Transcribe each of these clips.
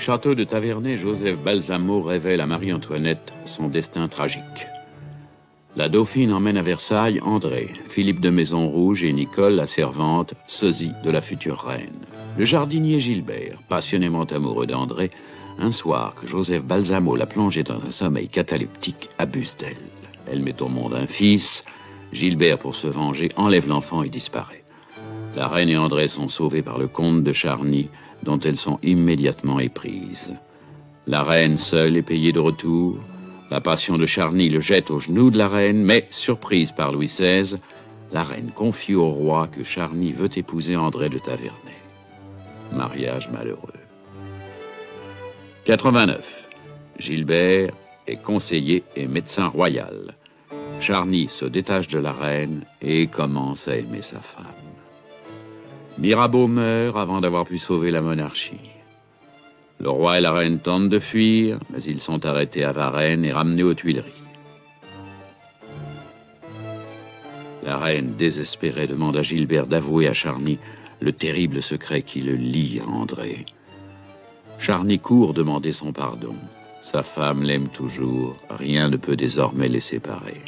château de Taverney, Joseph Balsamo révèle à Marie-Antoinette son destin tragique. La dauphine emmène à Versailles André, Philippe de Maison-Rouge et Nicole, la servante, sosie de la future reine. Le jardinier Gilbert, passionnément amoureux d'André, un soir que Joseph Balsamo l'a plongé dans un sommeil cataleptique, abuse d'elle. Elle met au monde un fils. Gilbert, pour se venger, enlève l'enfant et disparaît. La reine et André sont sauvés par le comte de Charny, dont elles sont immédiatement éprises. La reine seule est payée de retour. La passion de Charny le jette aux genoux de la reine, mais, surprise par Louis XVI, la reine confie au roi que Charny veut épouser André de Taverney. Mariage malheureux. 89. Gilbert est conseiller et médecin royal. Charny se détache de la reine et commence à aimer sa femme. Mirabeau meurt avant d'avoir pu sauver la monarchie. Le roi et la reine tentent de fuir, mais ils sont arrêtés à Varennes et ramenés aux Tuileries. La reine, désespérée, demande à Gilbert d'avouer à Charny le terrible secret qui le lie à André. Charny court demander son pardon. Sa femme l'aime toujours, rien ne peut désormais les séparer.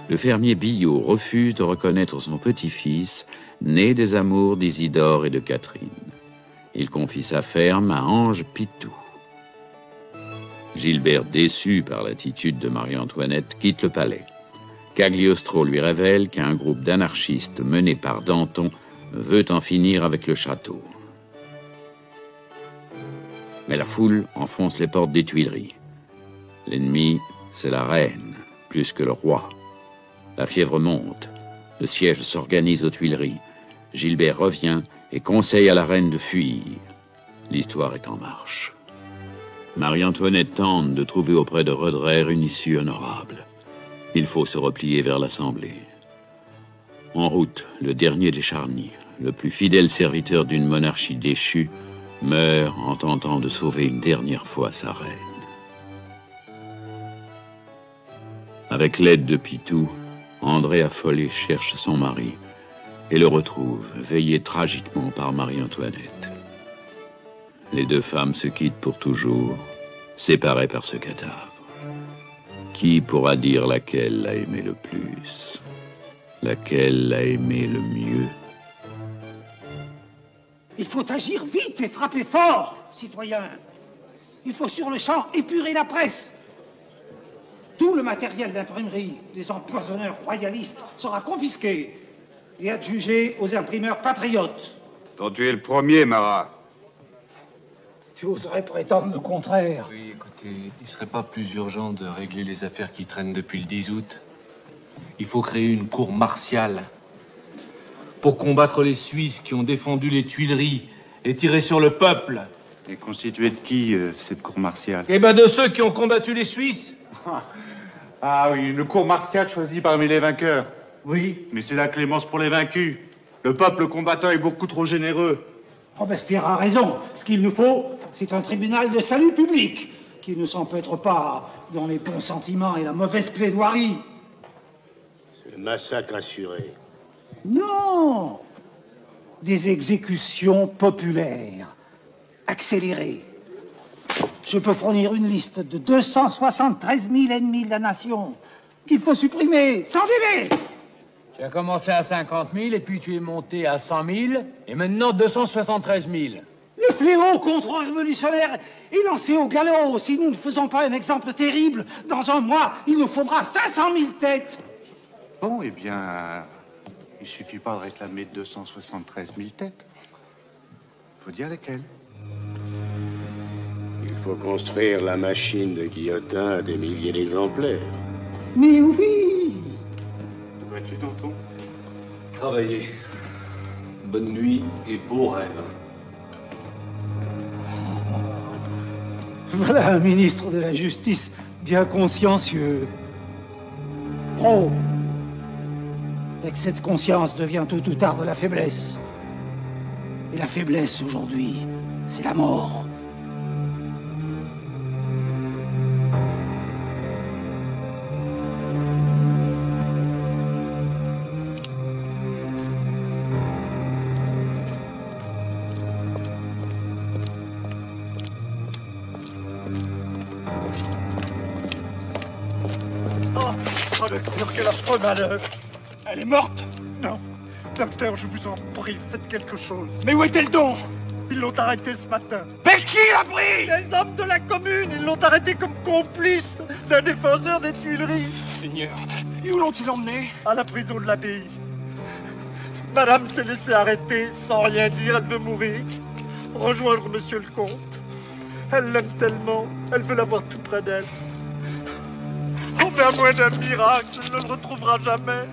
Le fermier Billot refuse de reconnaître son petit-fils, né des amours d'Isidore et de Catherine. Il confie sa ferme à Ange Pitou. Gilbert, déçu par l'attitude de Marie-Antoinette, quitte le palais. Cagliostro lui révèle qu'un groupe d'anarchistes mené par Danton veut en finir avec le château. Mais la foule enfonce les portes des Tuileries. L'ennemi, c'est la reine, plus que le roi. La fièvre monte. Le siège s'organise aux Tuileries. Gilbert revient et conseille à la reine de fuir. L'histoire est en marche. Marie-Antoinette tente de trouver auprès de Roederer une issue honorable. Il faut se replier vers l'Assemblée. En route, le dernier des Charny, le plus fidèle serviteur d'une monarchie déchue, meurt en tentant de sauver une dernière fois sa reine. Avec l'aide de Pitou, André affolé cherche son mari et le retrouve, veillé tragiquement par Marie-Antoinette. Les deux femmes se quittent pour toujours, séparées par ce cadavre. Qui pourra dire laquelle l'a aimé le plus? Laquelle l'a aimé le mieux? Il faut agir vite et frapper fort, citoyens. Il faut sur le champ épurer la presse. Tout le matériel d'imprimerie des empoisonneurs royalistes sera confisqué et adjugé aux imprimeurs patriotes. Dont tu es le premier, Marat. Tu oserais prétendre le contraire. Oui, écoutez, il ne serait pas plus urgent de régler les affaires qui traînent depuis le 10 août? Il faut créer une cour martiale pour combattre les Suisses qui ont défendu les Tuileries et tiré sur le peuple. Et constituée de qui, cette cour martiale? Eh ben de ceux qui ont combattu les Suisses. Ah oui, une cour martiale choisie parmi les vainqueurs. Oui. Mais c'est la clémence pour les vaincus. Le peuple combattant est beaucoup trop généreux. Robespierre a raison. Ce qu'il nous faut, c'est un tribunal de salut public qui ne s'empêtre pas dans les bons sentiments et la mauvaise plaidoirie. C'est le massacre assuré. Non! Des exécutions populaires, accélérées. Je peux fournir une liste de 273 000 ennemis de la nation qu'il faut supprimer, sans délai. Tu as commencé à 50 000 et puis tu es monté à 100 000 et maintenant 273 000. Le fléau contre-révolutionnaire est lancé au galop. Si nous ne faisons pas un exemple terrible, dans un mois, il nous faudra 500 000 têtes. Bon, eh bien, il suffit pas de réclamer 273 000 têtes. Faut dire lesquelles. Il faut construire la machine de guillotin à des milliers d'exemplaires. Mais oui! Où vas-tu, tonton? Travailler. Bonne nuit et beaux rêves. Voilà un ministre de la Justice bien consciencieux. Trop. L'excès de conscience devient tôt ou tard de la faiblesse. Et la faiblesse, aujourd'hui, c'est la mort. faites? Quel affreux malheur! Elle est morte? Non. Docteur, je vous en prie, faites quelque chose. Mais où était le don? Ils l'ont arrêté ce matin. Mais qui l'a pris? Les hommes de la commune. Ils l'ont arrêté comme complice d'un défenseur des Tuileries. Seigneur, et où l'ont-ils emmené? À la prison de l'abbaye. Madame s'est laissée arrêter sans rien dire. Elle veut mourir. Rejoindre monsieur le comte. Elle l'aime tellement. Elle veut l'avoir tout près d'elle. Oh, mais à moins d'un miracle, elle ne le retrouvera jamais.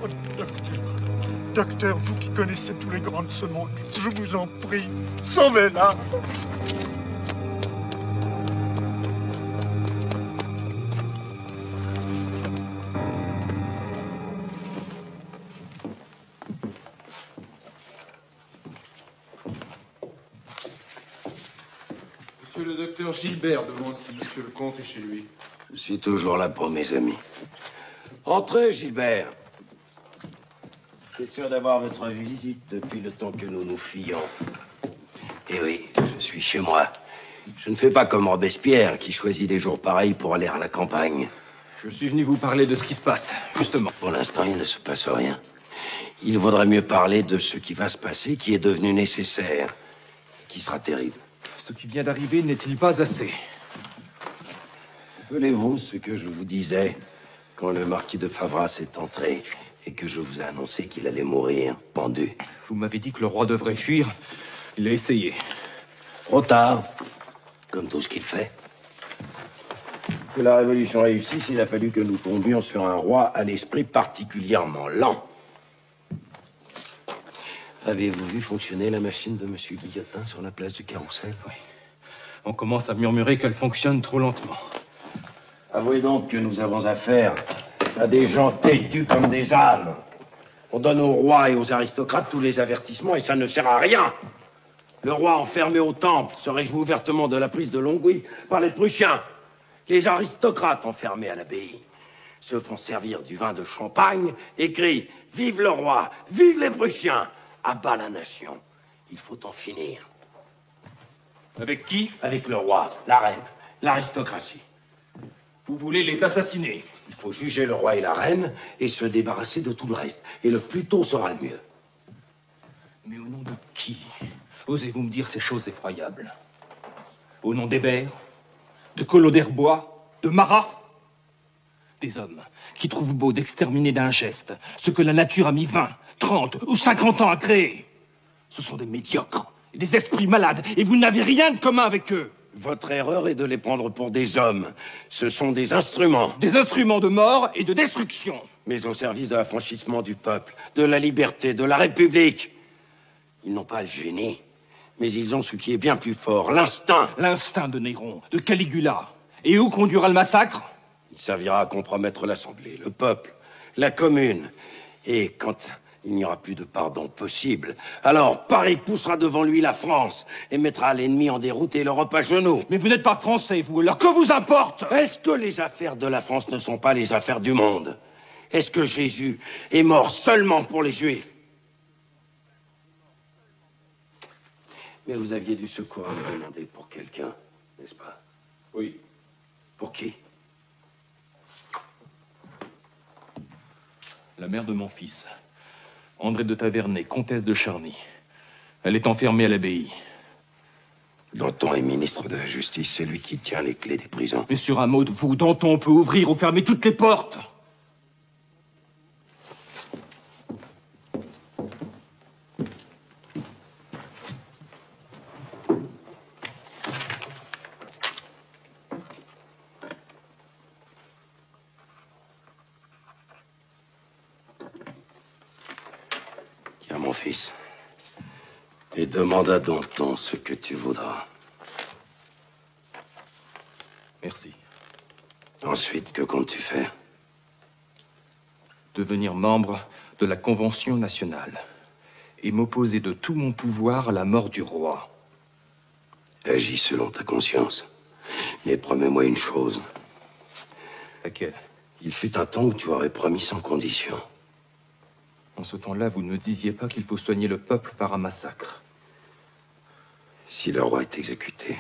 Oh, docteur, vous qui connaissez tous les grands de ce monde, je vous en prie, sauvez-la. Monsieur le docteur Gilbert demande si monsieur le comte est chez lui. Je suis toujours là pour mes amis. Entrez, Gilbert. Je suis sûr d'avoir votre visite depuis le temps que nous nous fuyons. Eh oui, je suis chez moi. Je ne fais pas comme Robespierre, qui choisit des jours pareils pour aller à la campagne. Je suis venu vous parler de ce qui se passe, justement. Pour l'instant, il ne se passe rien. Il vaudrait mieux parler de ce qui va se passer, qui est devenu nécessaire, qui sera terrible. Ce qui vient d'arriver n'est-il pas assez? Rappelez-vous ce que je vous disais quand le marquis de Favras est entré et que je vous ai annoncé qu'il allait mourir pendu. Vous m'avez dit que le roi devrait fuir. Il a essayé. Trop tard, comme tout ce qu'il fait. Que la révolution réussisse, il a fallu que nous tombions sur un roi à l'esprit particulièrement lent. Avez-vous vu fonctionner la machine de Monsieur Guillotin sur la place du Carrousel? Oui. On commence à murmurer qu'elle fonctionne trop lentement. Avouez donc que nous avons affaire à des gens têtus comme des ânes. On donne aux rois et aux aristocrates tous les avertissements et ça ne sert à rien. Le roi enfermé au temple se réjouit ouvertement de la prise de Longwy par les Prussiens. Les aristocrates enfermés à l'abbaye se font servir du vin de champagne et crient « Vive le roi! Vive les Prussiens !» À bas la nation. Il faut en finir. Avec qui? Avec le roi, la reine, l'aristocratie. Vous voulez les assassiner? Il faut juger le roi et la reine et se débarrasser de tout le reste. Et le plus tôt sera le mieux. Mais au nom de qui osez-vous me dire ces choses effroyables? Au nom d'Hébert, de Collot d'Herbois, de Marat? Des hommes qui trouvent beau d'exterminer d'un geste ce que la nature a mis 20, 30 ou 50 ans à créer. Ce sont des médiocres, des esprits malades, et vous n'avez rien de commun avec eux. Votre erreur est de les prendre pour des hommes. Ce sont des instruments. Des instruments de mort et de destruction. Mais au service de l'affranchissement du peuple, de la liberté, de la République. Ils n'ont pas le génie, mais ils ont ce qui est bien plus fort, l'instinct. L'instinct de Néron, de Caligula. Et où conduira le massacre? Il servira à compromettre l'Assemblée, le peuple, la commune. Et quand il n'y aura plus de pardon possible, alors Paris poussera devant lui la France et mettra l'ennemi en déroute et l'Europe à genoux. Mais vous n'êtes pas français, vous, alors que vous importe? Est-ce que les affaires de la France ne sont pas les affaires du monde? Est-ce que Jésus est mort seulement pour les Juifs? Mais vous aviez du secours à me demander pour quelqu'un, n'est-ce pas? Oui. Pour qui? La mère de mon fils, André de Tavernay, comtesse de Charny. Elle est enfermée à l'abbaye. Danton est ministre de la Justice, c'est lui qui tient les clés des prisons. Mais sur un mot de vous, Danton peut ouvrir ou fermer toutes les portes. Tiens, mon fils, et demande à Danton ce que tu voudras. Merci. Ensuite, que comptes-tu faire? Devenir membre de la Convention nationale et m'opposer de tout mon pouvoir à la mort du roi. Agis selon ta conscience. Mais promets-moi une chose. Laquelle? Il fut un temps où tu aurais promis sans condition. En ce temps-là, vous ne me disiez pas qu'il faut soigner le peuple par un massacre. Si le roi est exécuté,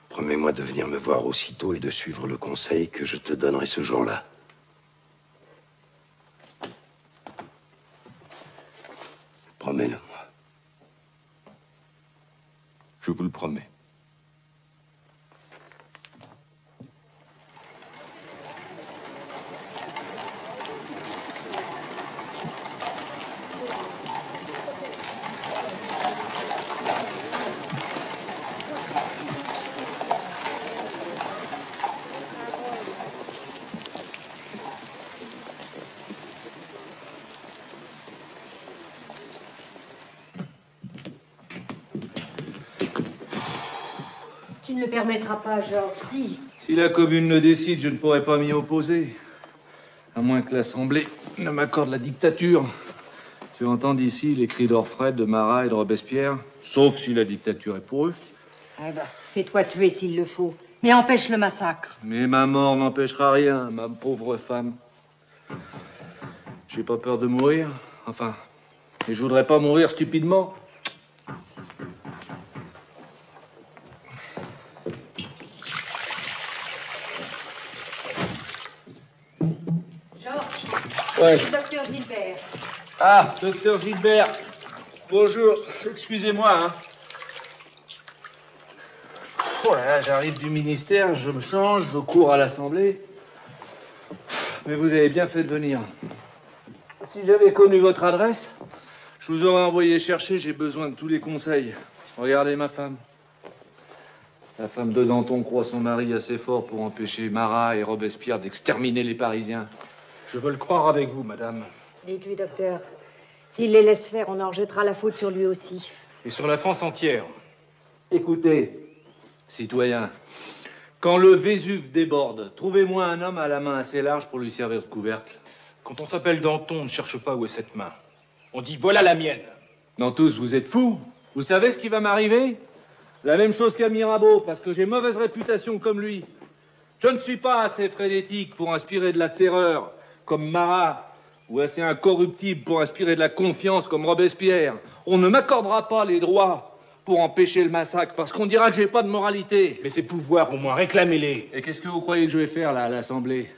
Promets-moi de venir me voir aussitôt et de suivre le conseil que je te donnerai ce jour-là. Promets-le-moi. Je vous le promets. Tu ne le permettras pas, Georges, dis. Si la commune le décide, je ne pourrai pas m'y opposer. À moins que l'Assemblée ne m'accorde la dictature. Tu entends d'ici les cris d'Orfred, de Marat et de Robespierre, sauf si la dictature est pour eux. Ah bah, fais-toi tuer s'il le faut, mais empêche le massacre. Mais ma mort n'empêchera rien, ma pauvre femme. J'ai pas peur de mourir, enfin, et je voudrais pas mourir stupidement. Ouais. Docteur Gilbert. Ah, docteur Gilbert. Bonjour. Excusez-moi, hein. Oh là là, j'arrive du ministère, je me change, je cours à l'Assemblée. Mais vous avez bien fait de venir. Si j'avais connu votre adresse, je vous aurais envoyé chercher, j'ai besoin de tous les conseils. Regardez ma femme. La femme de Danton croit son mari assez fort pour empêcher Marat et Robespierre d'exterminer les Parisiens. Je veux le croire avec vous, madame. Dites-lui, docteur. S'il les laisse faire, on en rejettera la faute sur lui aussi. Et sur la France entière. Écoutez, citoyens, quand le Vésuve déborde, trouvez-moi un homme à la main assez large pour lui servir de couvercle. Quand on s'appelle Danton, on ne cherche pas où est cette main. On dit, voilà la mienne. Non, tous, vous êtes fous. Vous savez ce qui va m'arriver? La même chose qu'à Mirabeau, parce que j'ai mauvaise réputation comme lui. Je ne suis pas assez frénétique pour inspirer de la terreur, comme Marat, ou assez incorruptible pour inspirer de la confiance, comme Robespierre. On ne m'accordera pas les droits pour empêcher le massacre, parce qu'on dira que j'ai pas de moralité. Mais ces pouvoirs, au moins, réclamez-les. Et qu'est-ce que vous croyez que je vais faire, là, à l'Assemblée?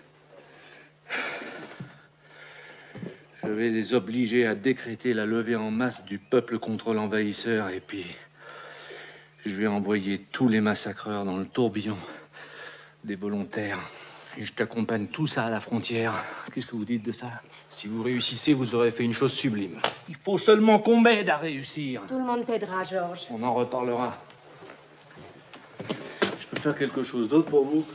Je vais les obliger à décréter la levée en masse du peuple contre l'envahisseur, et puis je vais envoyer tous les massacreurs dans le tourbillon des volontaires. Et je t'accompagne tout ça à la frontière. Qu'est-ce que vous dites de ça? Si vous réussissez, vous aurez fait une chose sublime. Il faut seulement qu'on m'aide à réussir. Tout le monde t'aidera, Georges. On en reparlera. Je peux faire quelque chose d'autre pour vous?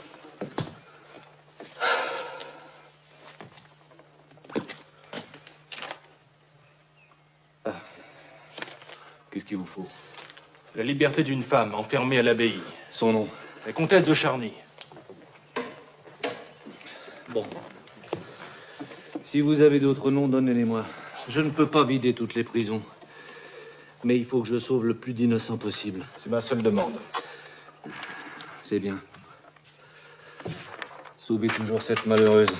Ah. Qu'est-ce qu'il vous faut? La liberté d'une femme enfermée à l'abbaye. Son nom? La comtesse de Charny. Bon. Si vous avez d'autres noms, donnez-les-moi. Je ne peux pas vider toutes les prisons. Mais il faut que je sauve le plus d'innocents possible. C'est ma seule demande. C'est bien. Sauvez toujours cette malheureuse.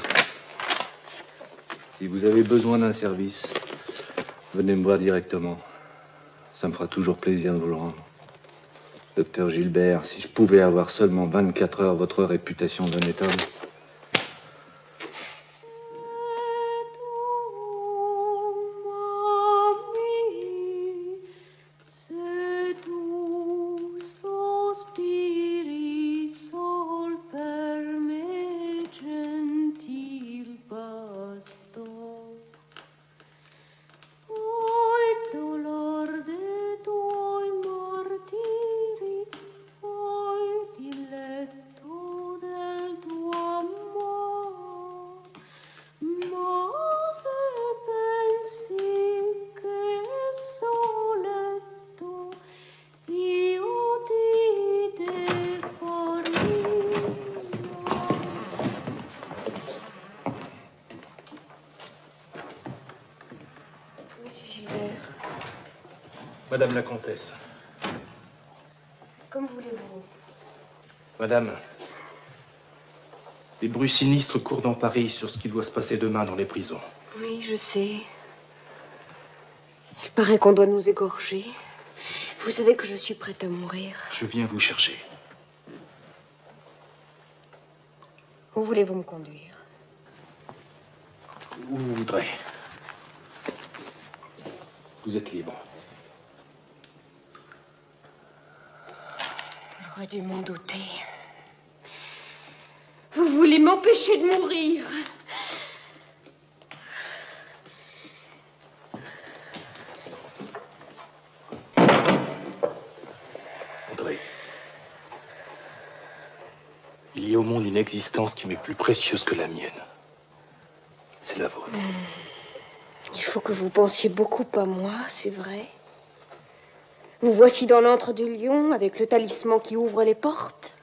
Si vous avez besoin d'un service, venez me voir directement. Ça me fera toujours plaisir de vous le rendre. Docteur Gilbert, si je pouvais avoir seulement 24 heures votre réputation d'honnête homme. Madame la comtesse. Comme voulez-vous. Madame, des bruits sinistres courent dans Paris sur ce qui doit se passer demain dans les prisons. Oui, je sais. Il paraît qu'on doit nous égorger. Vous savez que je suis prête à mourir. Je viens vous chercher. Où voulez-vous me conduire? Où vous voudrez. Vous êtes libre. J'aurais dû m'en douter. Vous voulez m'empêcher de mourir? André, il y a au monde une existence qui m'est plus précieuse que la mienne. C'est la vôtre. Il faut que vous pensiez beaucoup à moi, c'est vrai. Vous voici dans l'antre du lion, avec le talisman qui ouvre les portes.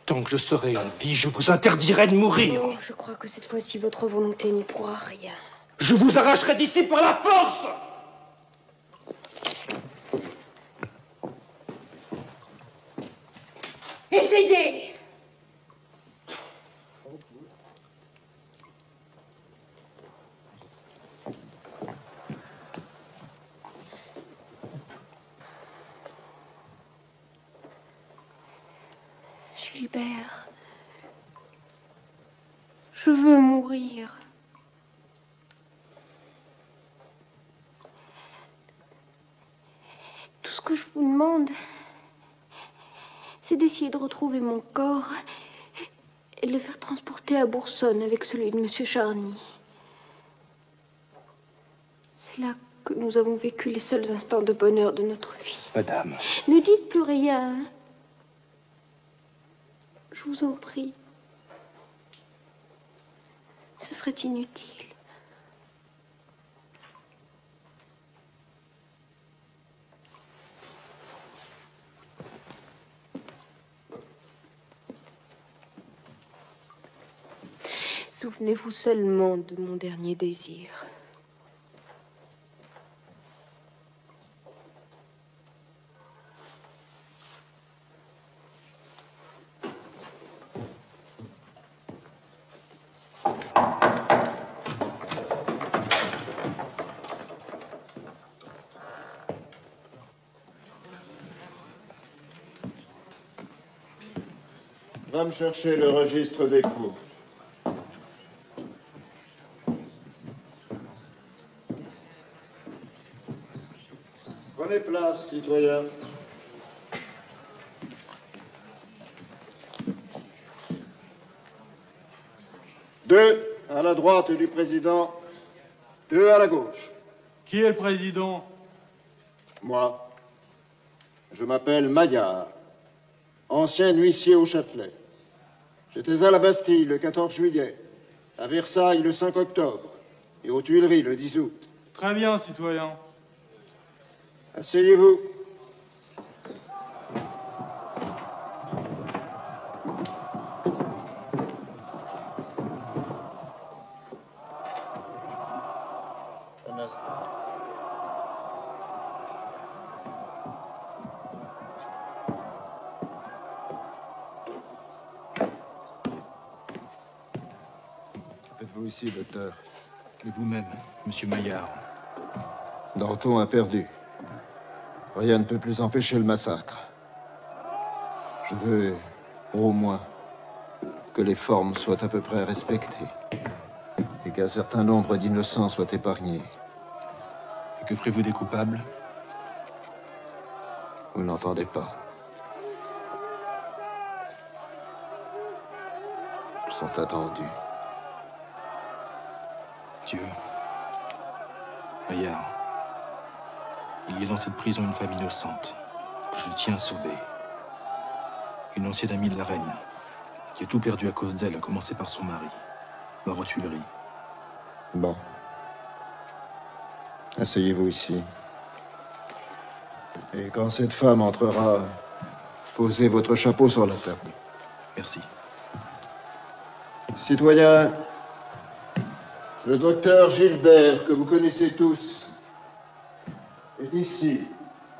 Tant que je serai en vie, je vous interdirai de mourir. Oh, je crois que cette fois-ci, votre volonté n'y pourra rien. Je vous arracherai d'ici par la force. Essayez! Gilbert, je veux mourir. Tout ce que je vous demande, c'est d'essayer de retrouver mon corps et de le faire transporter à Boursonne avec celui de Monsieur Charny. C'est là que nous avons vécu les seuls instants de bonheur de notre vie. Madame. Ne dites plus rien. Je vous en prie. Ce serait inutile. Souvenez-vous seulement de mon dernier désir. Va me chercher le registre des cours. Prenez place, citoyens. Deux à la droite du président, deux à la gauche. Qui est le président? Moi. Je m'appelle Maillard, ancien huissier au Châtelet. J'étais à la Bastille le 14 juillet, à Versailles le 5 octobre et aux Tuileries le 10 août. Très bien, citoyen. Asseyez-vous. Un instant. Faites-vous ici, docteur? Et vous-même, monsieur Maillard? Danton a perdu. Rien ne peut plus empêcher le massacre. Je veux, au moins, que les formes soient à peu près respectées et qu'un certain nombre d'innocents soient épargnés. Et que ferez-vous des coupables? Vous n'entendez pas. Ils sont attendus. Dieu. Maillard. Il y a dans cette prison une femme innocente que je tiens à sauver. Une ancienne amie de la reine qui a tout perdu à cause d'elle, à commencer par son mari, mort aux Tuileries. Bon. Asseyez-vous ici. Et quand cette femme entrera, posez votre chapeau sur la table. Merci. Citoyens, le docteur Gilbert, que vous connaissez tous, est ici,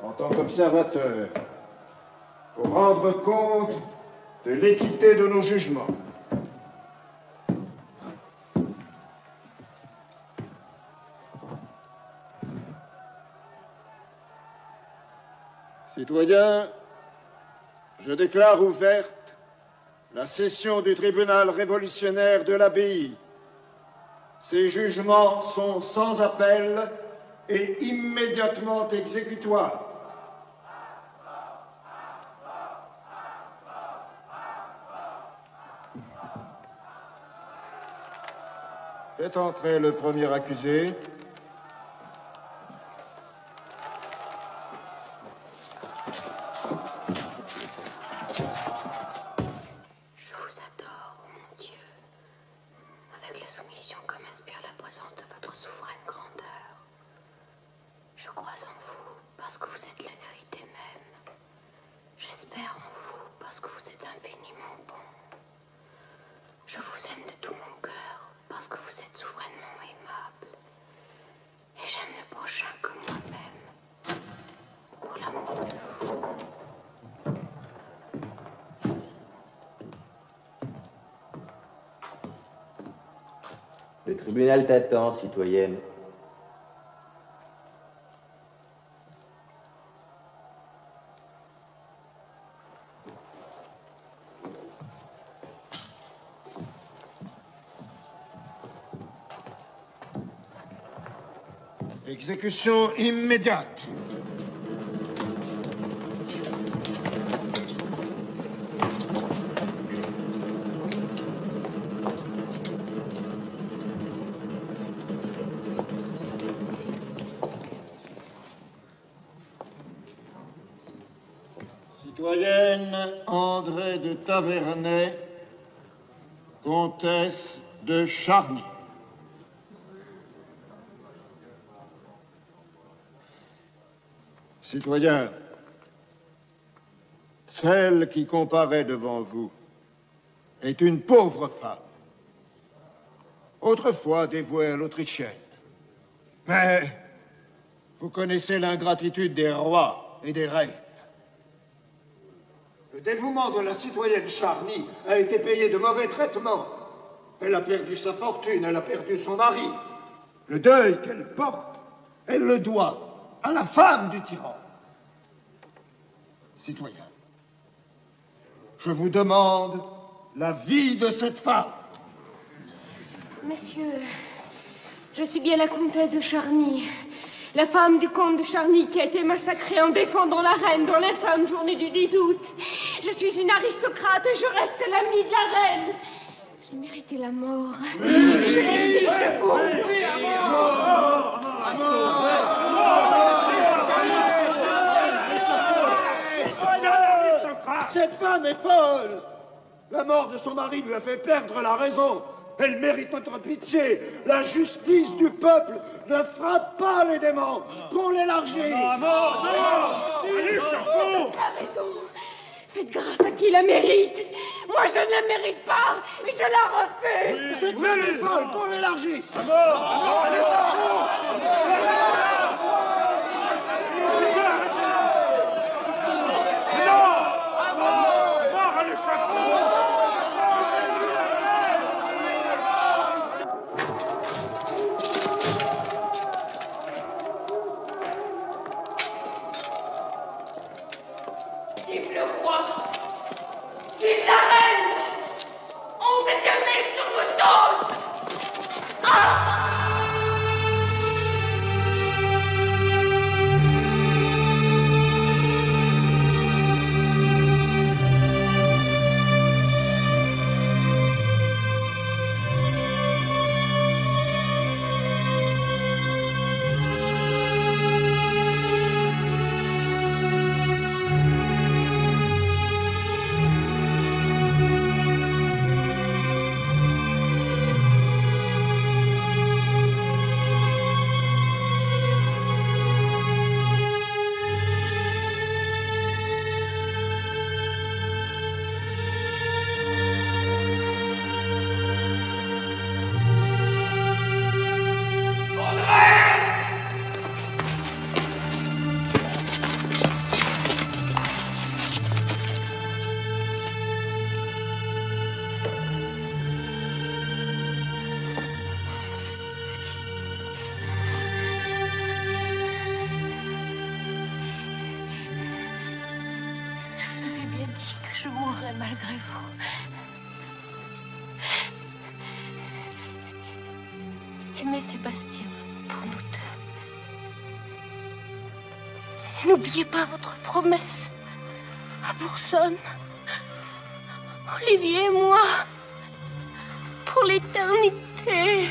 en tant qu'observateur, pour rendre compte de l'équité de nos jugements. Citoyens, je déclare ouverte La session du tribunal révolutionnaire de l'abbaye. Ces jugements sont sans appel et immédiatement exécutoires. Faites entrer le premier accusé. Je vous adore, mon Dieu, avec la soumission que m'inspire la présence de votre souveraine grandeur. Je crois en vous parce que vous êtes la vérité même. J'espère en vous parce que vous êtes infiniment bon. Je vous aime de tout mon cœur parce que vous êtes souverainement aimable. Et j'aime le prochain comme moi-même, pour l'amour de vous. Le tribunal t'attend, citoyenne. Exécution immédiate. Citoyenne André de Tavernay, comtesse de Charny. Citoyen, celle qui comparaît devant vous est une pauvre femme, autrefois dévouée à l'Autrichienne. Mais vous connaissez l'ingratitude des rois et des reines. Le dévouement de la citoyenne Charny a été payé de mauvais traitements. Elle a perdu sa fortune, elle a perdu son mari. Le deuil qu'elle porte, elle le doit à la femme du tyran. Citoyen, je vous demande la vie de cette femme. Messieurs, je suis bien la comtesse de Charny, la femme du comte de Charny qui a été massacrée en défendant la reine dans l'infâme journée du 10 août. Je suis une aristocrate et je reste l'amie de la reine. J'ai mérité la mort. Je l'exige de vous. Oui, à mort. À mort. Cette femme est folle. La mort de son mari lui a fait perdre la raison. Elle mérite notre pitié. La justice du peuple ne frappe pas les démons. Qu'on l'élargisse. T'as raison. Faites grâce à qui la mérite. Moi, je ne la mérite pas, mais je la refuse. Cette femme est folle. Qu'on l'élargisse. Vive le roi! Vive la reine! Honte éternelle sur vos doses! Je vous avais bien dit que je mourrais malgré vous. Aimez Sébastien pour nous deux. N'oubliez pas votre promesse à Boursonne. Olivier et moi, pour l'éternité.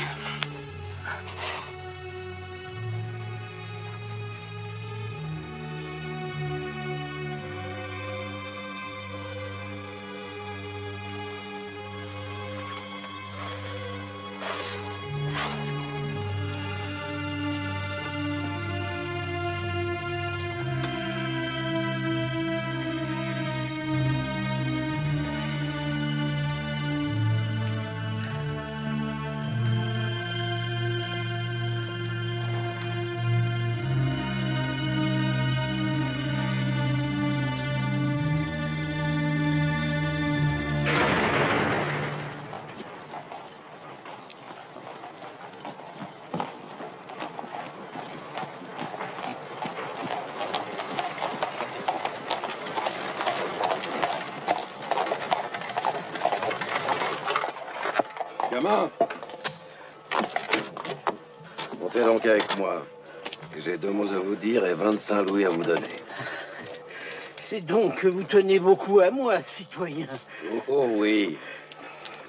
Gamin, montez donc avec moi. J'ai 2 mots à vous dire et 25 louis à vous donner. C'est donc que vous tenez beaucoup à moi, citoyen. Oh, oh oui,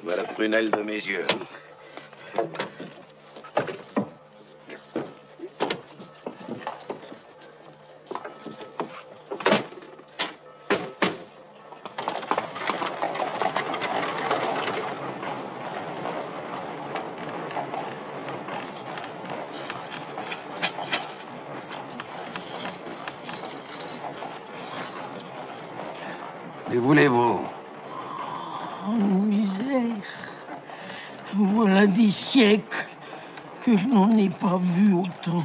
comme à la prunelle de mes yeux. Que voulez-vous? Oh, misère. Voilà des siècles que je n'en ai pas vu autant.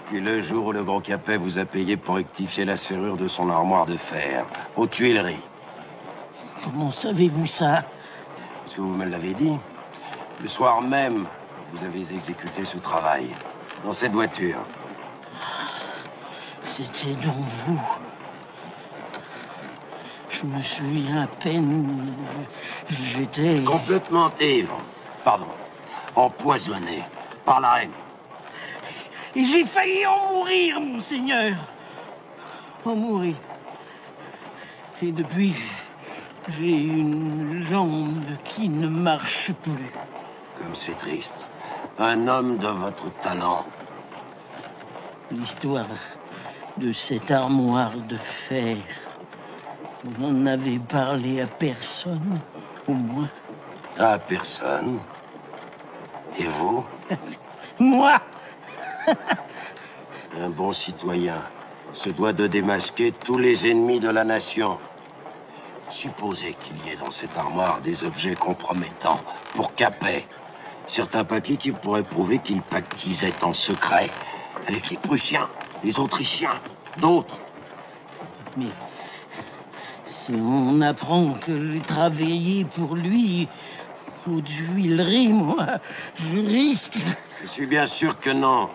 Puis le jour où le gros Capet vous a payé pour rectifier la serrure de son armoire de fer, aux Tuileries. Comment savez-vous ça? Parce que vous me l'avez dit. Le soir même, vous avez exécuté ce travail. Dans cette voiture. C'était donc vous. Je me souviens à peine. J'étais... Complètement ivre. Pardon. Empoisonné. Par la reine. Et j'ai failli en mourir, monseigneur. En mourir. Et depuis, j'ai une jambe qui ne marche plus. Comme c'est triste. Un homme de votre talent. L'histoire de cette armoire de fer. Vous n'en avez parlé à personne, au moins. À personne. Et vous? Moi? Un bon citoyen se doit de démasquer tous les ennemis de la nation. Supposez qu'il y ait dans cette armoire des objets compromettants pour Capet. Certains papiers qui pourraient prouver qu'il pactisait en secret avec les Prussiens, les Autrichiens, d'autres. Mais si on apprend que j'ai travaillé pour lui aux Tuileries, moi, je risque... Je suis bien sûr que non.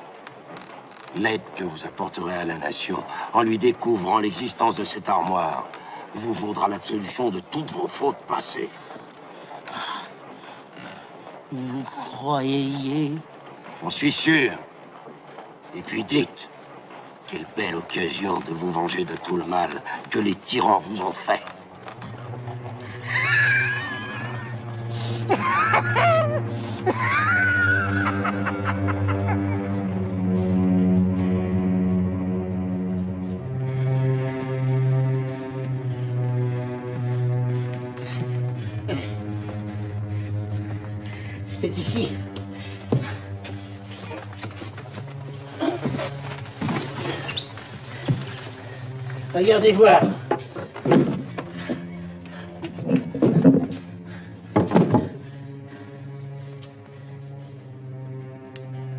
L'aide que vous apporterez à la nation en lui découvrant l'existence de cette armoire vous vaudra l'absolution de toutes vos fautes passées. Vous croyez? J'en suis sûr. Et puis dites, quelle belle occasion de vous venger de tout le mal que les tyrans vous ont fait. C'est ici. Regardez voir.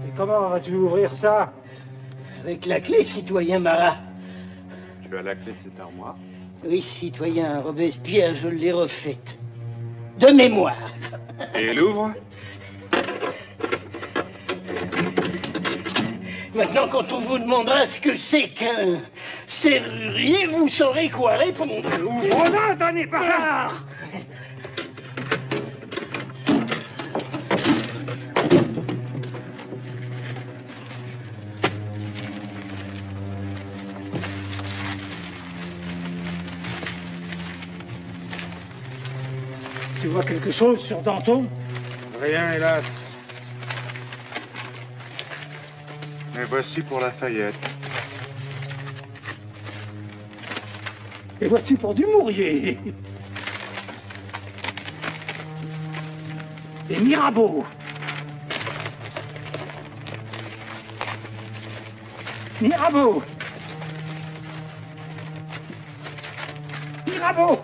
Et comment vas-tu ouvrir ça? Avec la clé, citoyen Marat. Tu as la clé de cette armoire? Oui, citoyen Robespierre, je l'ai refaite. De mémoire. Et elle ouvre? Maintenant, quand on vous demandera ce que c'est qu'un serrurier, vous saurez quoi répondre. Ouvre-la, Danny Bavard! Tu vois quelque chose sur Danton? Rien, hélas. Mais voici pour Lafayette. Et voici pour Dumouriez. Et Mirabeau. Mirabeau. Mirabeau.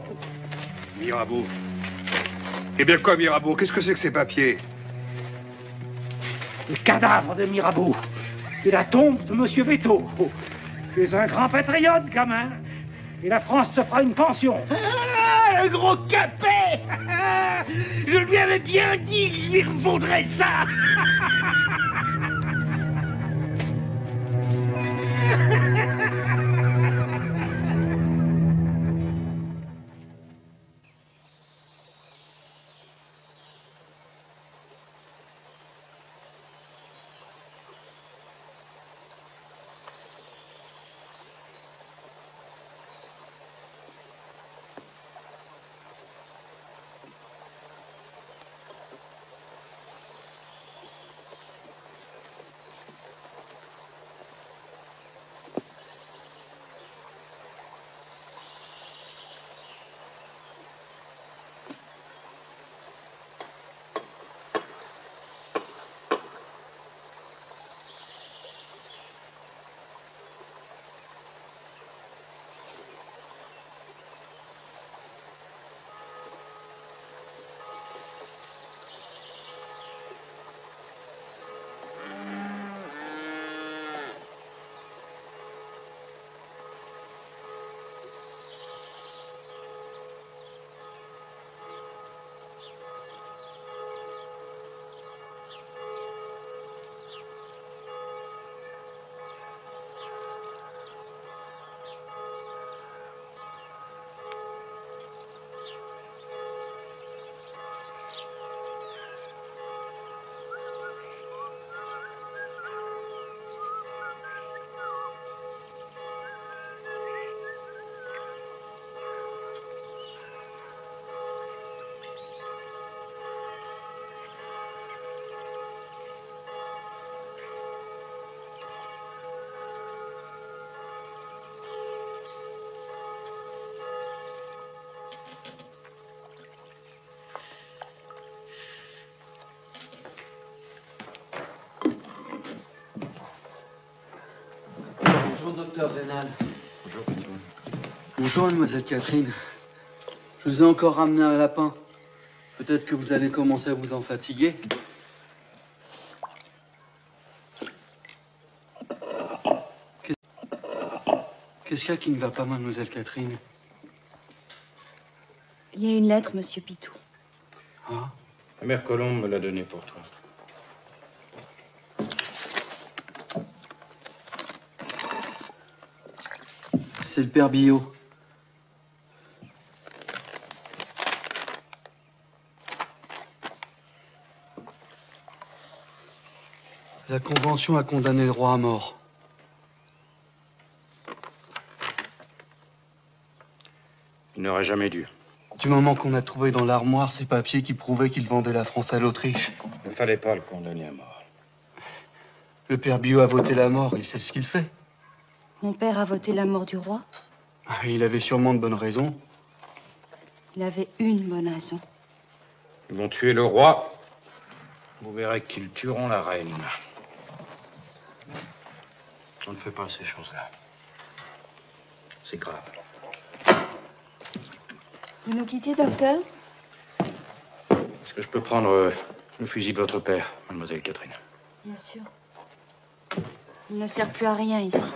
Mirabeau. Eh bien quoi, Mirabeau? Qu'est-ce que c'est que ces papiers? Le cadavre de Mirabeau. Et la tombe de Monsieur Veto. Tu es un grand patriote, gamin. Et la France te fera une pension. Ah, le gros capet. Je lui avais bien dit que je lui refondrais ça. Bonjour, docteur Rénal. Bonjour, Pétion. Bonjour, mademoiselle Catherine. Je vous ai encore ramené un lapin. Peut-être que vous allez commencer à vous en fatiguer. Qu'est-ce qu'il y a qui ne va pas, mademoiselle Catherine? Il y a une lettre, monsieur Pitou. Ah? La mère Colombe me l'a donnée pour toi. C'est le père Billot. La Convention a condamné le roi à mort. Il n'aurait jamais dû. Du moment qu'on a trouvé dans l'armoire ces papiers qui prouvaient qu'il vendait la France à l'Autriche. Il ne fallait pas le condamner à mort. Le père Billot a voté la mort, il sait ce qu'il fait. Mon père a voté la mort du roi. Il avait sûrement de bonnes raisons. Il avait une bonne raison. Ils vont tuer le roi. Vous verrez qu'ils tueront la reine. On ne fait pas ces choses-là. C'est grave. Vous nous quittez, docteur? Est-ce que je peux prendre le fusil de votre père, mademoiselle Catherine? Bien sûr. Il ne sert plus à rien ici.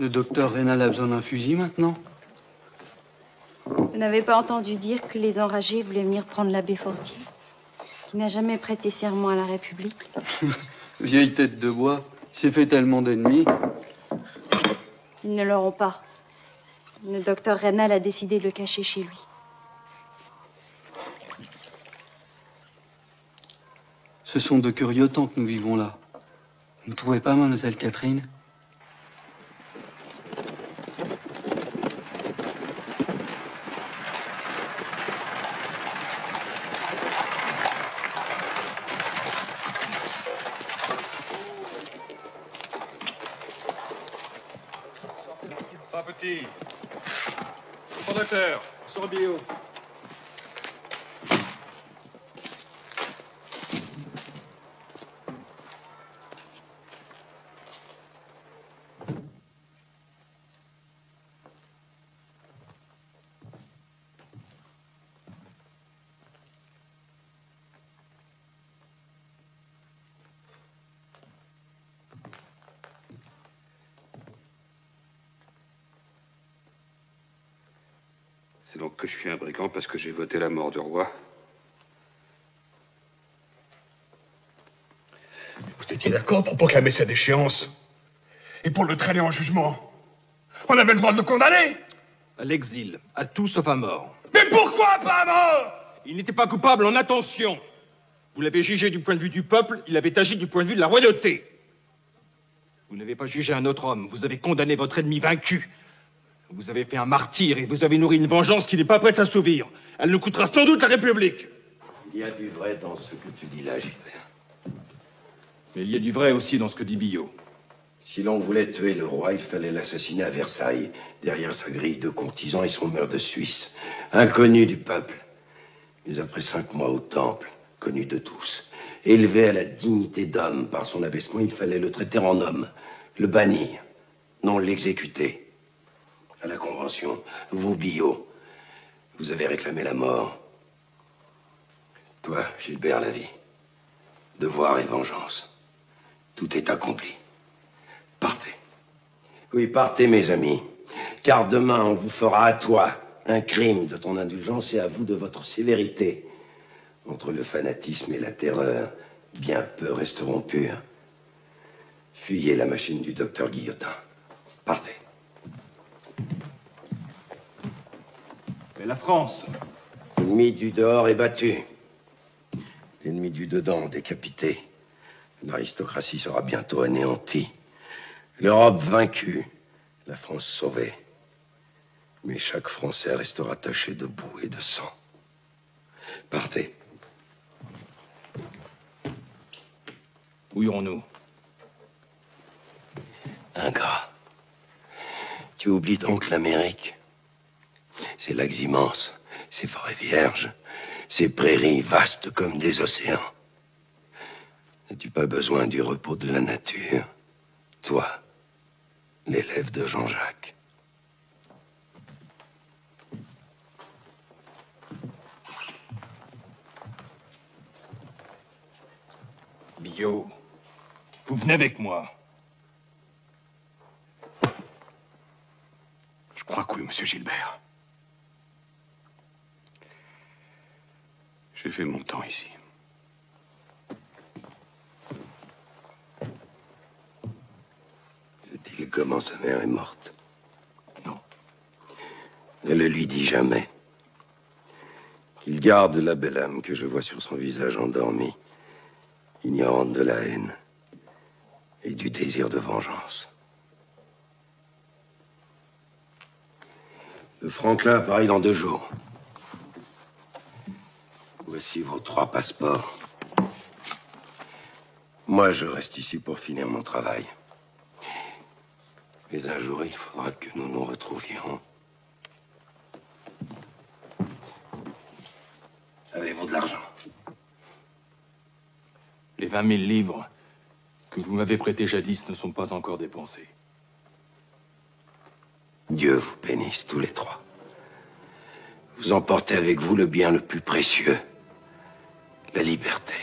Le docteur Rénal a besoin d'un fusil maintenant? Vous n'avez pas entendu dire que les enragés voulaient venir prendre l'abbé Fortier, qui n'a jamais prêté serment à la République? Vieille tête de bois, il s'est fait tellement d'ennemis. Ils ne l'auront pas. Le docteur Reynal a décidé de le cacher chez lui. Ce sont de curieux temps que nous vivons là. Vous ne trouvez pas, mademoiselle Catherine? Pas petit. Conducteur, sur bio. C'est donc que je suis un brigand parce que j'ai voté la mort du roi. Vous étiez d'accord pour proclamer cette échéance et pour le traîner en jugement. On avait le droit de le condamner. À l'exil, à tout sauf à mort. Mais pourquoi pas à mort? Il n'était pas coupable en intention. Vous l'avez jugé du point de vue du peuple, il avait agi du point de vue de la royauté. Vous n'avez pas jugé un autre homme, vous avez condamné votre ennemi vaincu. Vous avez fait un martyr et vous avez nourri une vengeance qui n'est pas prête à s'assouvir. Elle nous coûtera sans doute la République. Il y a du vrai dans ce que tu dis là, Gilbert. Mais il y a du vrai aussi dans ce que dit Billot. Si l'on voulait tuer le roi, il fallait l'assassiner à Versailles, derrière sa grille de courtisans et son meurtre de Suisse. Inconnu du peuple. Mais après 5 mois au temple, connu de tous, élevé à la dignité d'homme par son abaissement, il fallait le traiter en homme, le bannir, non l'exécuter. À la Convention, vous, Billot, vous avez réclamé la mort. Toi, Gilbert, la vie. Devoir et vengeance. Tout est accompli. Partez. Oui, partez, mes amis. Car demain, on vous fera à toi un crime de ton indulgence et à vous de votre sévérité. Entre le fanatisme et la terreur, bien peu resteront purs. Fuyez la machine du docteur Guillotin. Partez. Mais la France... L'ennemi du dehors est battu. L'ennemi du dedans décapité. L'aristocratie sera bientôt anéantie. L'Europe vaincue. La France sauvée. Mais chaque Français restera taché de boue et de sang. Partez. Où irons-nous? Ingrat. Tu oublies donc l'Amérique. Ces lacs immenses, ces forêts vierges, ces prairies vastes comme des océans. N'as-tu pas besoin du repos de la nature, toi, l'élève de Jean-Jacques? Billot, vous venez avec moi. Je crois que oui, monsieur Gilbert. J'ai fait mon temps ici. Sait-il comment sa mère est morte? Non. Ne le lui dis jamais. Il garde la belle âme que je vois sur son visage endormi, ignorante de la haine et du désir de vengeance. Le Franklin apparaît dans 2 jours. Voici vos 3 passeports. Moi, je reste ici pour finir mon travail. Mais un jour, il faudra que nous nous retrouvions. Avez-vous de l'argent? Les 20 000 livres que vous m'avez prêtés jadis ne sont pas encore dépensés. Dieu vous bénisse tous les 3. Vous emportez avec vous le bien le plus précieux, la liberté.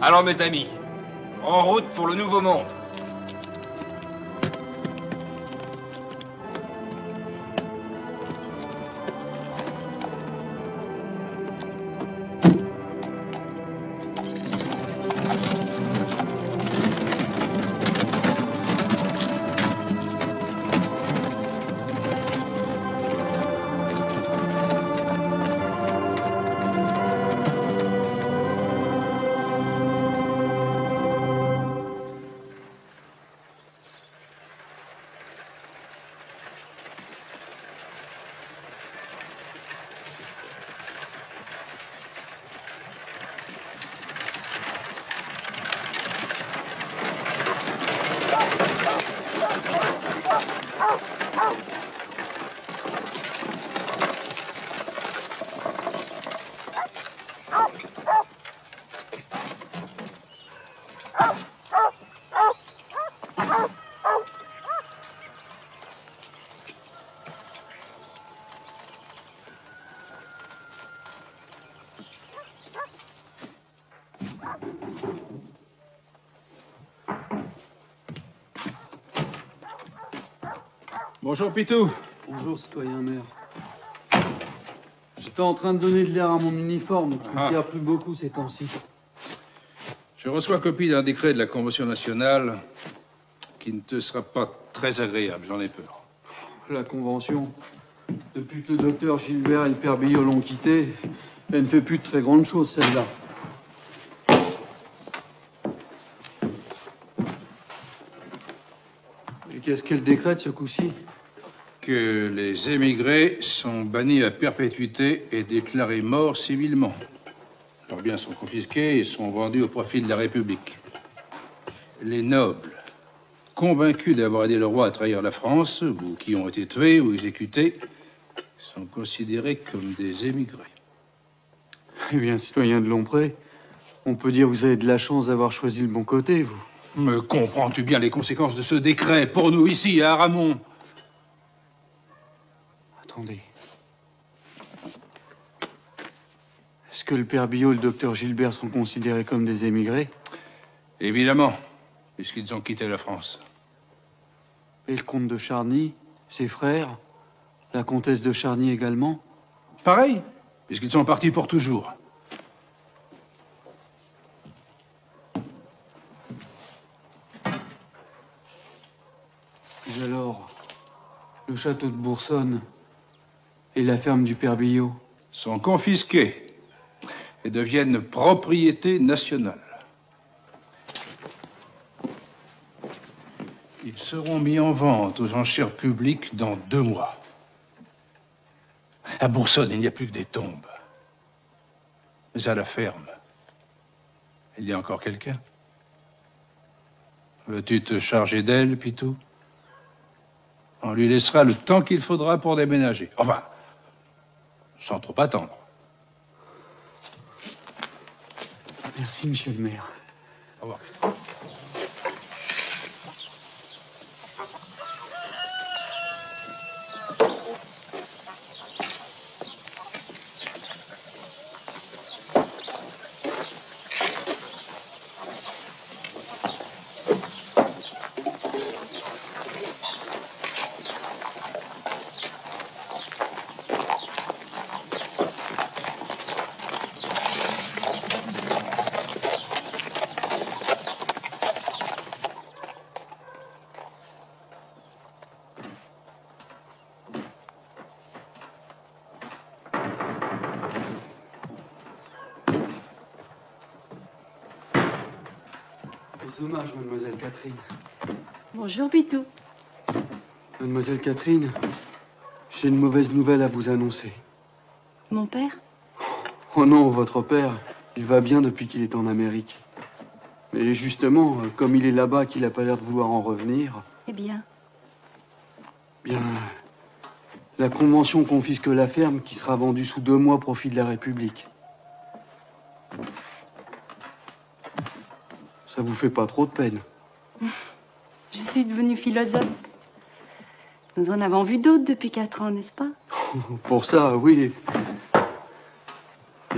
Allons, mes amis, en route pour le Nouveau Monde. Bonjour, Pitou. Bonjour, citoyen maire. J'étais en train de donner de l'air à mon uniforme, qui ne tire plus beaucoup ces temps-ci. Je reçois copie d'un décret de la Convention nationale qui ne te sera pas très agréable, j'en ai peur. La Convention, depuis que le docteur Gilbert et le père Billot l'ont quittée, elle ne fait plus de très grandes choses, celle-là. Et qu'est-ce qu'elle décrète, ce coup-ci? Que les émigrés sont bannis à perpétuité et déclarés morts civilement. Leurs biens sont confisqués et sont vendus au profit de la République. Les nobles, convaincus d'avoir aidé le roi à trahir la France, ou qui ont été tués ou exécutés, sont considérés comme des émigrés. Eh bien, citoyen de Lompré, on peut dire que vous avez de la chance d'avoir choisi le bon côté, vous. Me comprends-tu bien les conséquences de ce décret pour nous ici, à Aramon? Attendez. Est-ce que le père Billot et le docteur Gilbert sont considérés comme des émigrés? Évidemment, puisqu'ils ont quitté la France. Et le comte de Charny, ses frères, la comtesse de Charny également? Pareil, puisqu'ils sont partis pour toujours. Et alors, le château de Boursonne et la ferme du père Billot sont confisqués et deviennent propriété nationale. Ils seront mis en vente aux enchères publiques dans 2 mois. À Boursonne, il n'y a plus que des tombes. Mais à la ferme, il y a encore quelqu'un. Veux-tu te charger d'elle, Pitou? On lui laissera le temps qu'il faudra pour déménager. Enfin, sans trop attendre. Merci, monsieur le maire. Au revoir. Mes hommages, mademoiselle Catherine. Bonjour, Pitou. Mademoiselle Catherine, j'ai une mauvaise nouvelle à vous annoncer. Mon père? Oh non, votre père, il va bien depuis qu'il est en Amérique. Mais justement, comme il est là-bas, qu'il n'a pas l'air de vouloir en revenir... Eh bien? Bien... La Convention confisque la ferme qui sera vendue sous 2 mois au profit de la République. Ça vous fait pas trop de peine? Je suis devenue philosophe. Nous en avons vu d'autres depuis 4 ans, n'est-ce pas? Pour ça, oui.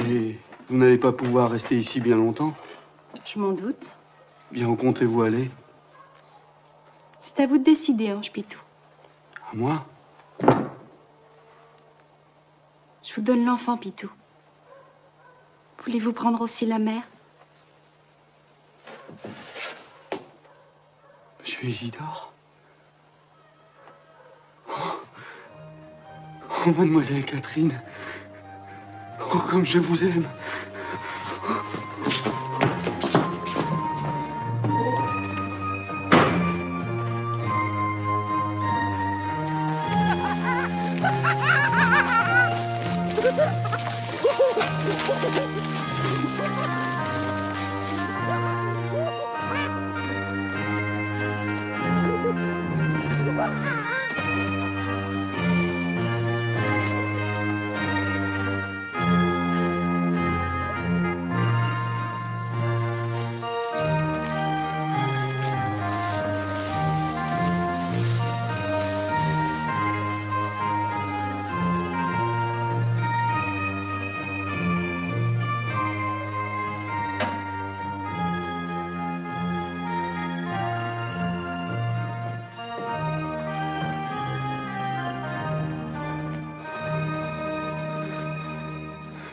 Et vous n'allez pas pouvoir rester ici bien longtemps? Je m'en doute. Bien, où comptez-vous aller? C'est à vous de décider, Ange Pitou. À moi? Je vous donne l'enfant, Pitou. Voulez-vous prendre aussi la mère? Monsieur Isidore? Oh, mademoiselle Catherine. Oh, comme je vous aime.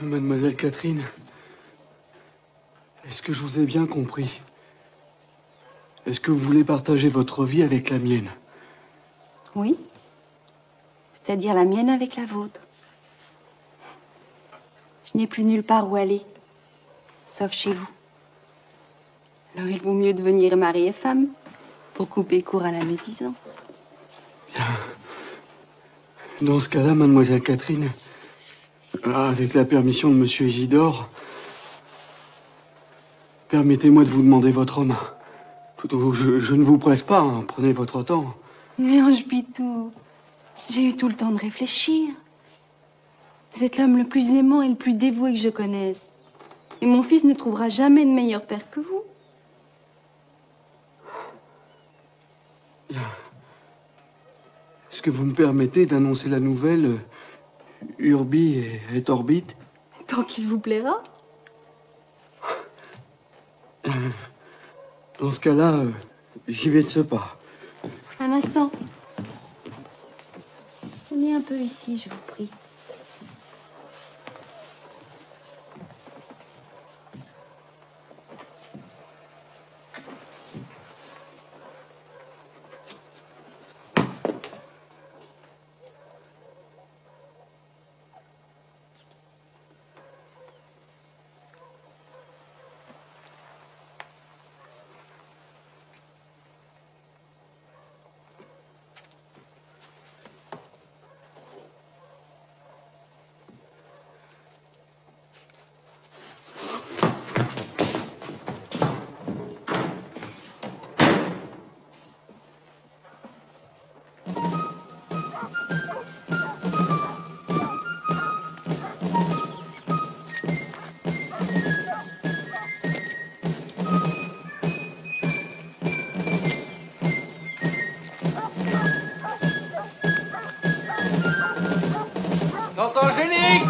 Mademoiselle Catherine, est-ce que je vous ai bien compris? Est-ce que vous voulez partager votre vie avec la mienne? Oui. C'est-à-dire la mienne avec la vôtre. Je n'ai plus nulle part où aller, sauf chez vous. Alors il vaut mieux devenir mari et femme pour couper court à la médisance. Bien. Dans ce cas-là, mademoiselle Catherine, avec la permission de monsieur Isidore, permettez-moi de vous demander votre main. Je ne vous presse pas, hein, prenez votre temps. Mais Ange Pitou, j'ai eu tout le temps de réfléchir. Vous êtes l'homme le plus aimant et le plus dévoué que je connaisse. Et mon fils ne trouvera jamais de meilleur père que vous. Bien. Est-ce que vous me permettez d'annoncer la nouvelle Urbi et Orbit? Tant qu'il vous plaira. Dans ce cas-là, j'y vais de ce pas. Un instant. Venez un peu ici, je vous prie. Tante Angélique!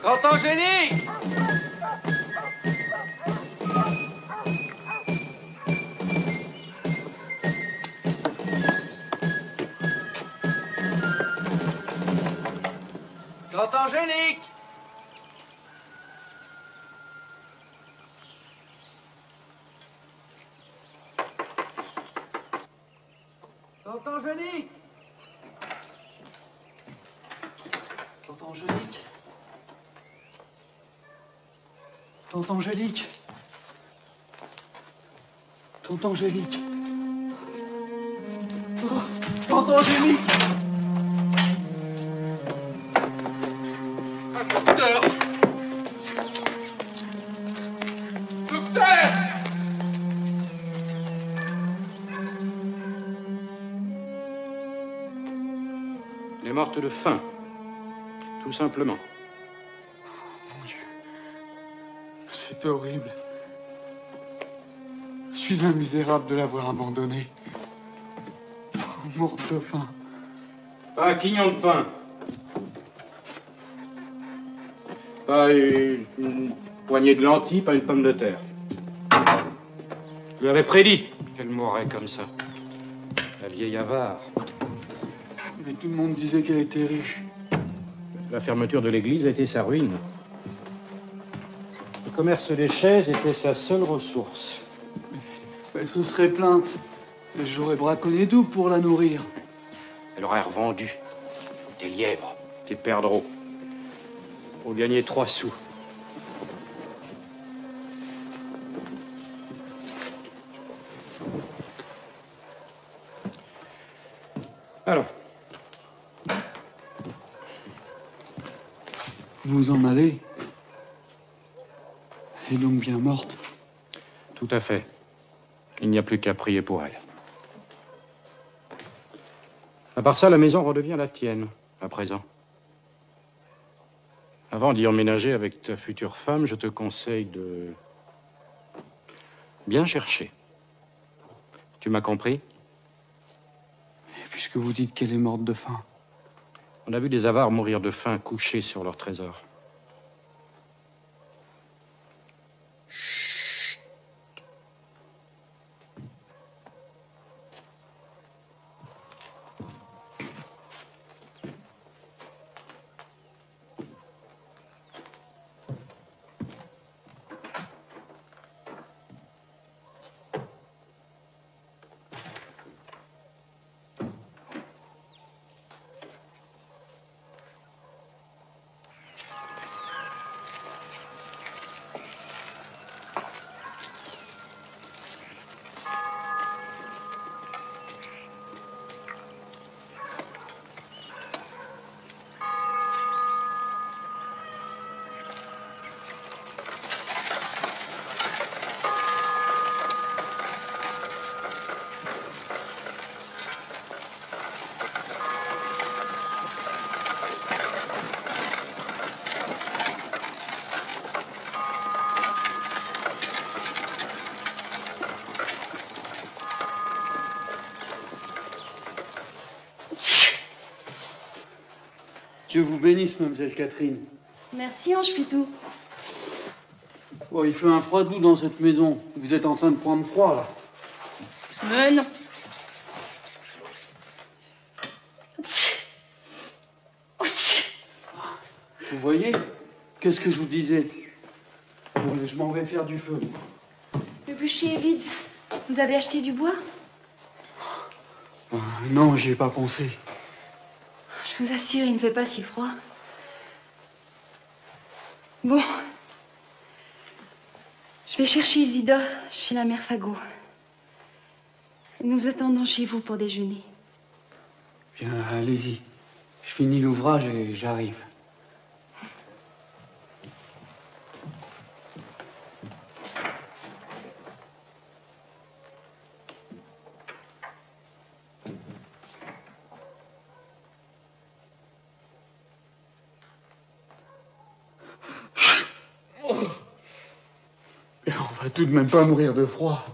Tante Angélique! Tante Angélique! Tante Angélique! Tante Angélique. Tante Angélique. Tante Angélique. Oh, Tante Angélique. Docteur! Docteur! Elle est morte de faim. Tout simplement. Mon Dieu. C'est horrible. Je suis un misérable de l'avoir abandonnée. Morte de faim. Pas un quignon de pain. Pas une poignée de lentilles, pas une pomme de terre. Je lui avais prédit qu'elle mourrait comme ça. La vieille avare. Mais tout le monde disait qu'elle était riche. La fermeture de l'église a été sa ruine. Le commerce des chaises était sa seule ressource. Elle se serait plainte. J'aurais braconné tout pour la nourrir. Elle aurait revendu des lièvres, des perdreaux, pour gagner 3 sous. Alors. Vous en allez? Elle est donc bien morte? Tout à fait. Il n'y a plus qu'à prier pour elle. À part ça, la maison redevient la tienne, à présent. Avant d'y emménager avec ta future femme, je te conseille de bien chercher. Tu m'as compris? Et puisque vous dites qu'elle est morte de faim. On a vu des avares mourir de faim couchés sur leur trésor. Dieu vous bénisse, mademoiselle Catherine. Merci, Ange Pitou. Oh, il fait un froid doux dans cette maison. Vous êtes en train de prendre froid, là. Mais non. Vous voyez? Qu'est-ce que je vous disais? Bon, je m'en vais faire du feu. Le bûcher est vide. Vous avez acheté du bois? Non, j'y ai pas pensé. Je vous assure, il ne fait pas si froid. Bon. Je vais chercher Isidore chez la mère Fagot. Nous vous attendons chez vous pour déjeuner. Bien, allez-y. Je finis l'ouvrage et j'arrive. Et on va tout de même pas mourir de froid.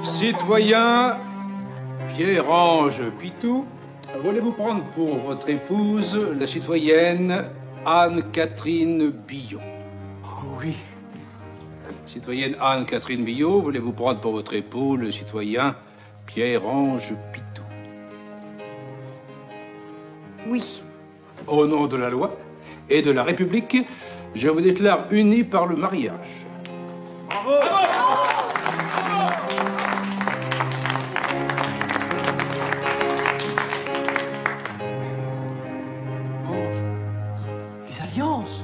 Citoyen Pierre-Ange Pitou, voulez-vous prendre pour votre épouse la citoyenne Anne-Catherine Billot? Oui. Citoyenne Anne-Catherine Billot, voulez-vous prendre pour votre époux le citoyen Pierre-Ange Pitou? Oui. Au nom de la loi et de la République, je vous déclare unis par le mariage. Bravo! Les alliances.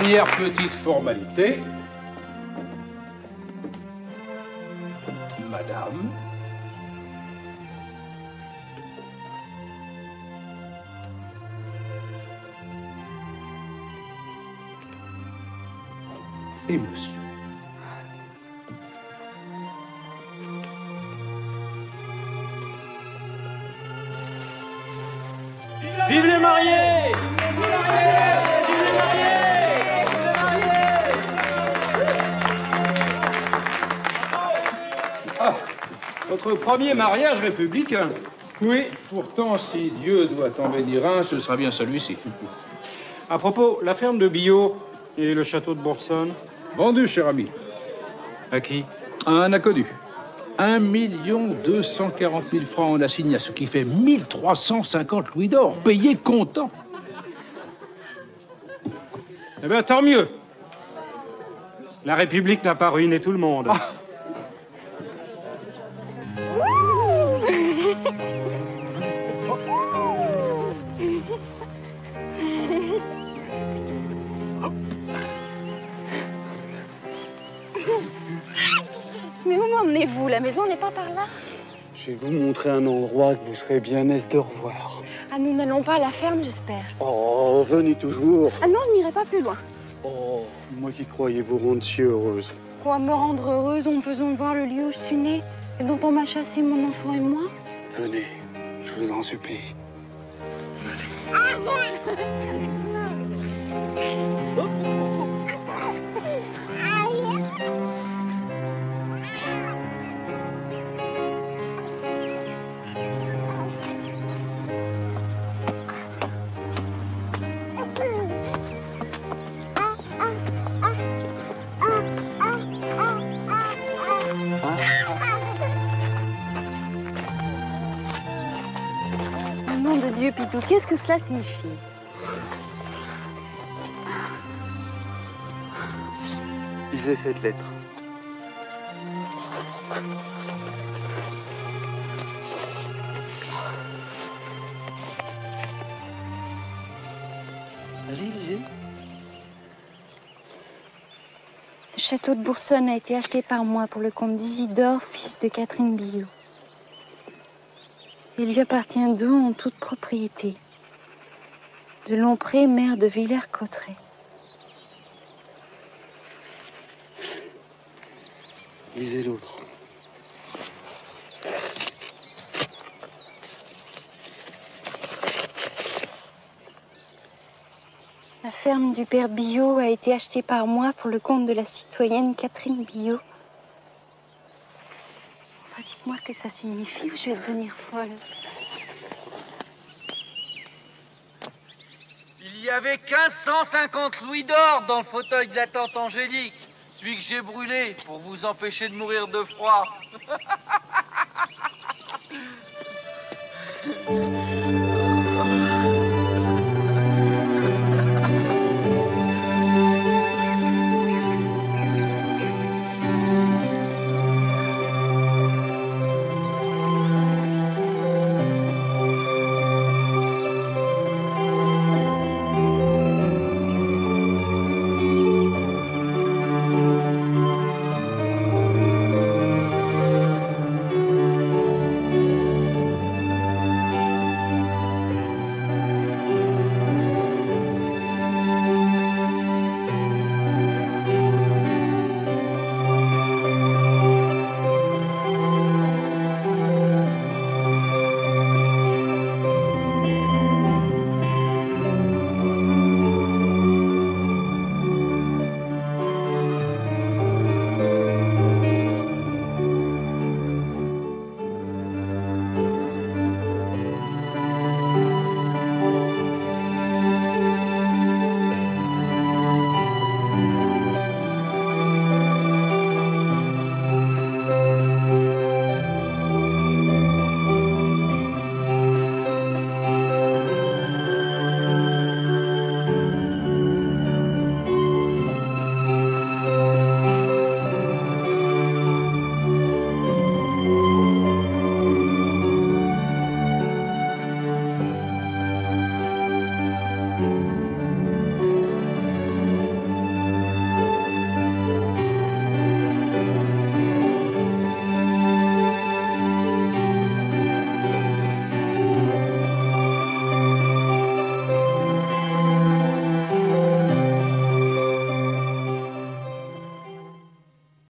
Dernière petite formalité. Madame. Et monsieur. Vive les mariés! Ah, votre premier mariage républicain. Oui, pourtant, si Dieu doit en bénir un, ce sera bien celui-ci. À propos, la ferme de Billot et le château de Bourson. Vendu, cher ami. À qui? À un inconnu. 1 240 000 francs en assignat, ce qui fait 1350 louis d'or, payé comptant. Eh bien, tant mieux. La République n'a pas ruiné tout le monde. Ah. Mais où m'emmenez-vous? La maison n'est pas par là. Je vais vous montrer un endroit que vous serez bien aise de revoir. Ah, nous n'allons pas à la ferme, j'espère. Oh, venez toujours. Ah non, je n'irai pas plus loin. Oh, moi qui croyais vous rendre si heureuse. Quoi, me rendre heureuse en me faisant voir le lieu où je suis née et dont on m'a chassé mon enfant et moi? Venez, je vous en supplie. Au nom de Dieu, Pitou, qu'est-ce que cela signifie? Lisez cette lettre. Lisez. Le château de Bourson a été acheté par moi pour le comte d'Isidore, fils de Catherine Billot. Il lui appartient d'eux en toute propriété. De Lompré, maire de Villers-Cotterêts. Lisez l'autre. La ferme du père Billot a été achetée par moi pour le compte de la citoyenne Catherine Billot. Enfin, dites-moi ce que ça signifie ou je vais devenir folle. Il y avait 1550 louis d'or dans le fauteuil de la tante Angélique, celui que j'ai brûlé pour vous empêcher de mourir de froid.